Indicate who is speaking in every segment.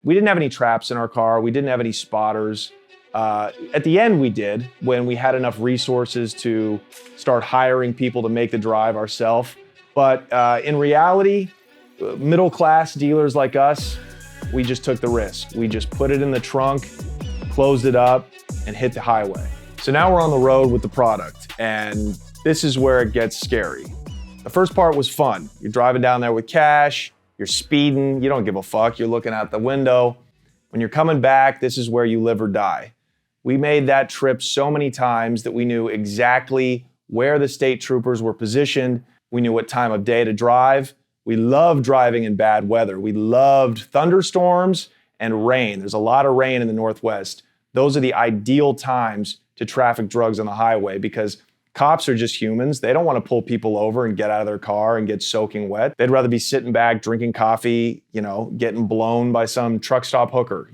Speaker 1: We didn't have any traps in our car. We didn't have any spotters. At the end, we did, when we had enough resources to start hiring people to make the drive ourselves. But in reality, middle-class dealers like us, we just took the risk. We just put it in the trunk, closed it up, and hit the highway. So now we're on the road with the product, and this is where it gets scary. The first part was fun. You're driving down there with cash, you're speeding, you don't give a fuck, you're looking out the window. When you're coming back, this is where you live or die. We made that trip so many times that we knew exactly where the state troopers were positioned. We knew what time of day to drive. We loved driving in bad weather. We loved thunderstorms and rain. There's a lot of rain in the Northwest. Those are the ideal times to traffic drugs on the highway because cops are just humans. They don't want to pull people over and get out of their car and get soaking wet. They'd rather be sitting back, drinking coffee, getting blown by some truck stop hooker,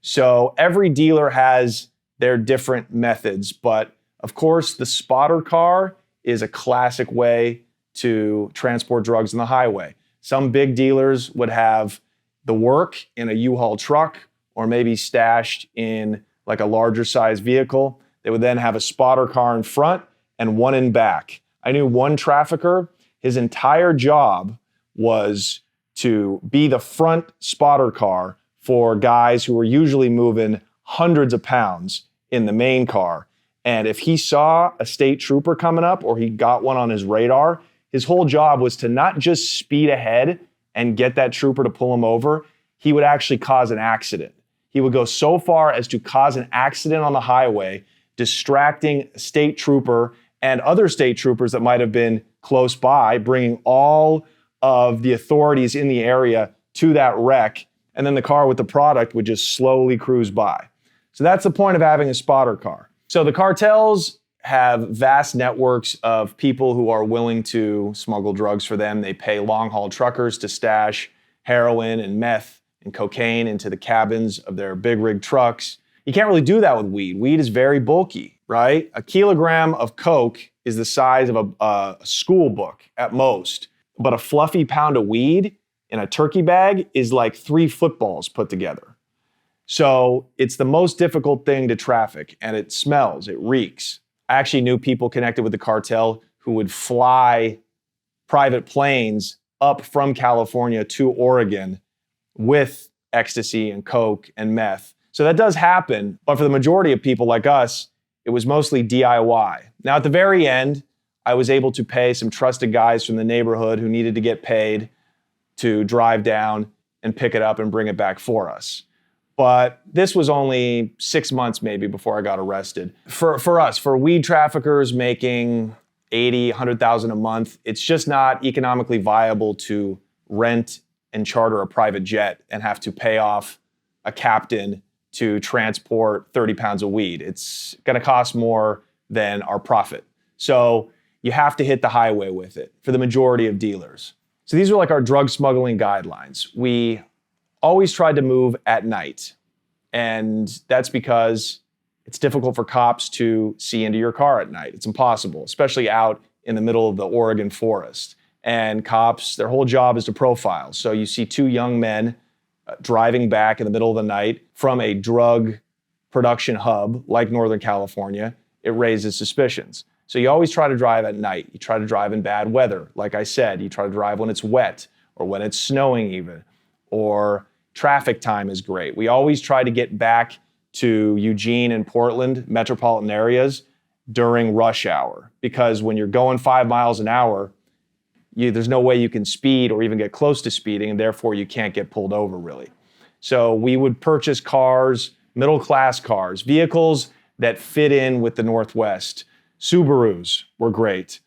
Speaker 1: So every dealer has their different methods, but of course the spotter car is a classic way to transport drugs on the highway. Some big dealers would have the work in a U-Haul truck or maybe stashed in like a larger size vehicle. They would then have a spotter car in front and one in back. I knew one trafficker, his entire job was to be the front spotter car for guys who were usually moving hundreds of pounds in the main car. And if he saw a state trooper coming up or he got one on his radar, his whole job was to not just speed ahead and get that trooper to pull him over, he would actually cause an accident. He would go so far as to cause an accident on the highway, distracting a state trooper and other state troopers that might have been close by, bringing all of the authorities in the area to that wreck, and then the car with the product would just slowly cruise by. So that's the point of having a spotter car. So the cartels have vast networks of people who are willing to smuggle drugs for them. They pay long-haul truckers to stash heroin and meth and cocaine into the cabins of their big rig trucks. You can't really do that with weed. Weed is very bulky, right? A kilogram of coke is the size of a school book at most, but a fluffy pound of weed in a turkey bag is like 3 footballs put together. So it's the most difficult thing to traffic, and it smells, it reeks. I actually knew people connected with the cartel who would fly private planes up from California to Oregon with ecstasy and coke and meth. So that does happen, but for the majority of people like us, it was mostly DIY. Now at the very end, I was able to pay some trusted guys from the neighborhood who needed to get paid to drive down and pick it up and bring it back for us. But this was only 6 months maybe before I got arrested. For us, for weed traffickers making $80,000, $100,000 a month, it's just not economically viable to rent and charter a private jet and have to pay off a captain to transport 30 pounds of weed. It's gonna cost more than our profit. So you have to hit the highway with it for the majority of dealers. So these are like our drug smuggling guidelines. We always tried to move at night. And that's because it's difficult for cops to see into your car at night. It's impossible, especially out in the middle of the Oregon forest. And cops, their whole job is to profile. So you see 2 young men driving back in the middle of the night from a drug production hub like Northern California, it raises suspicions. So you always try to drive at night. You try to drive in bad weather. Like I said, you try to drive when it's wet or when it's snowing even, or traffic time is great. We always try to get back to Eugene and Portland metropolitan areas during rush hour, because when you're going 5 miles an hour, there's no way you can speed or even get close to speeding, and therefore you can't get pulled over really. So we would purchase cars, middle-class cars, vehicles that fit in with the Northwest. Subarus were great.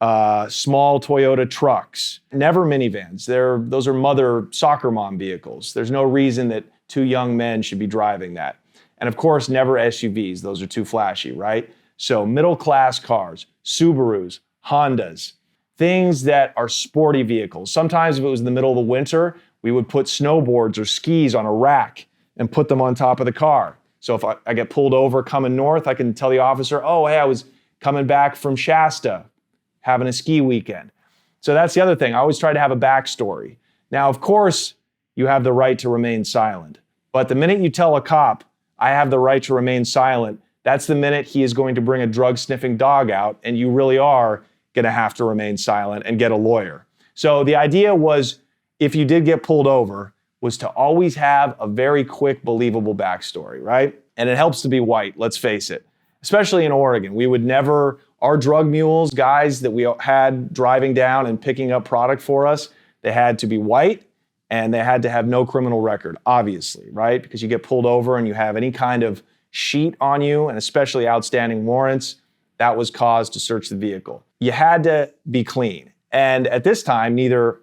Speaker 1: Small Toyota trucks, never minivans. Those are mother soccer mom vehicles. There's no reason that 2 young men should be driving that. And of course, never SUVs. Those are too flashy, right? So middle-class cars, Subarus, Hondas, things that are sporty vehicles. Sometimes if it was in the middle of the winter, we would put snowboards or skis on a rack and put them on top of the car. So if I get pulled over coming north, I can tell the officer, oh, hey, I was coming back from Shasta, having a ski weekend. So that's the other thing. I always try to have a backstory. Now, of course, you have the right to remain silent. But the minute you tell a cop, I have the right to remain silent, that's the minute he is going to bring a drug-sniffing dog out, and you really are going to have to remain silent and get a lawyer. So the idea was, if you did get pulled over, was to always have a very quick, believable backstory, right? And it helps to be white, let's face it. Especially in Oregon, we would never, our drug mules, guys that we had driving down and picking up product for us, they had to be white and they had to have no criminal record, obviously, right? Because you get pulled over and you have any kind of sheet on you, and especially outstanding warrants, that was cause to search the vehicle. You had to be clean. And at this time, neither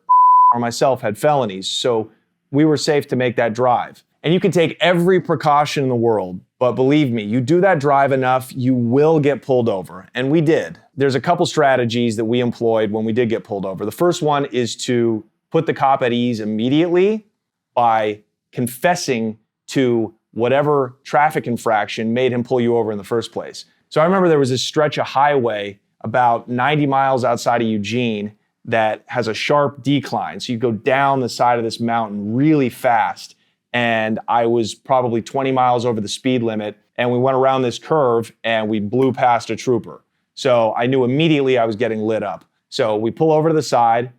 Speaker 1: or myself had felonies, so we were safe to make that drive. And you can take every precaution in the world, but believe me, you do that drive enough, you will get pulled over. And we did. There's a couple strategies that we employed when we did get pulled over. The first one is to put the cop at ease immediately by confessing to whatever traffic infraction made him pull you over in the first place. So I remember there was this stretch of highway about 90 miles outside of Eugene that has a sharp decline. So you go down the side of this mountain really fast. And I was probably 20 miles over the speed limit. And we went around this curve and we blew past a trooper. So I knew immediately I was getting lit up. So we pull over to the side,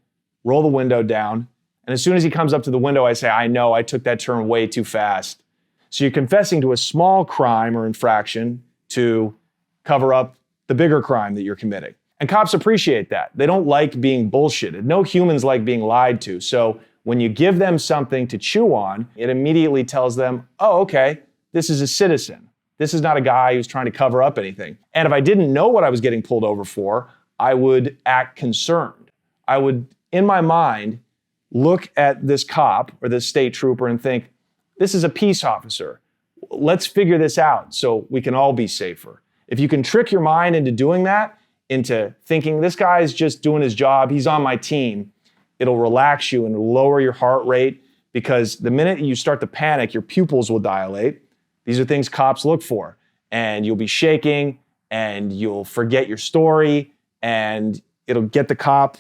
Speaker 1: roll the window down. And as soon as he comes up to the window, I say, I know, I took that turn way too fast. So you're confessing to a small crime or infraction to cover up the bigger crime that you're committing. And cops appreciate that. They don't like being bullshitted. No humans like being lied to. So when you give them something to chew on, it immediately tells them, oh, okay, this is a citizen. This is not a guy who's trying to cover up anything. And if I didn't know what I was getting pulled over for, I would act concerned. I would, in my mind, look at this cop or this state trooper and think, this is a peace officer. Let's figure this out so we can all be safer. If you can trick your mind into doing that, into thinking this guy is just doing his job, he's on my team, it'll relax you and lower your heart rate, because the minute you start to panic, your pupils will dilate. These are things cops look for. And you'll be shaking and you'll forget your story, and it'll get the cop,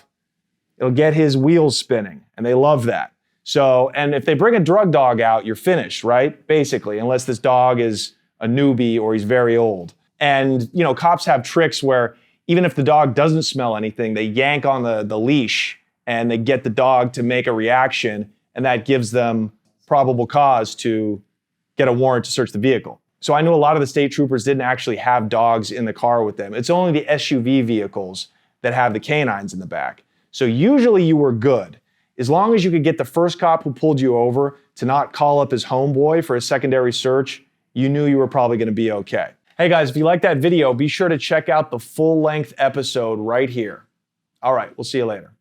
Speaker 1: it'll get his wheels spinning, and they love that. So, and if they bring a drug dog out, you're finished, right? Basically, unless this dog is a newbie or he's very old. And, you know, cops have tricks where even if the dog doesn't smell anything, they yank on the leash and they get the dog to make a reaction, and that gives them probable cause to get a warrant to search the vehicle. So I knew a lot of the state troopers didn't actually have dogs in the car with them. It's only the SUV vehicles that have the canines in the back. So usually you were good. As long as you could get the first cop who pulled you over to not call up his homeboy for a secondary search, you knew you were probably going to be okay. Hey guys, if you like that video, be sure to check out the full-length episode right here. All right, we'll see you later.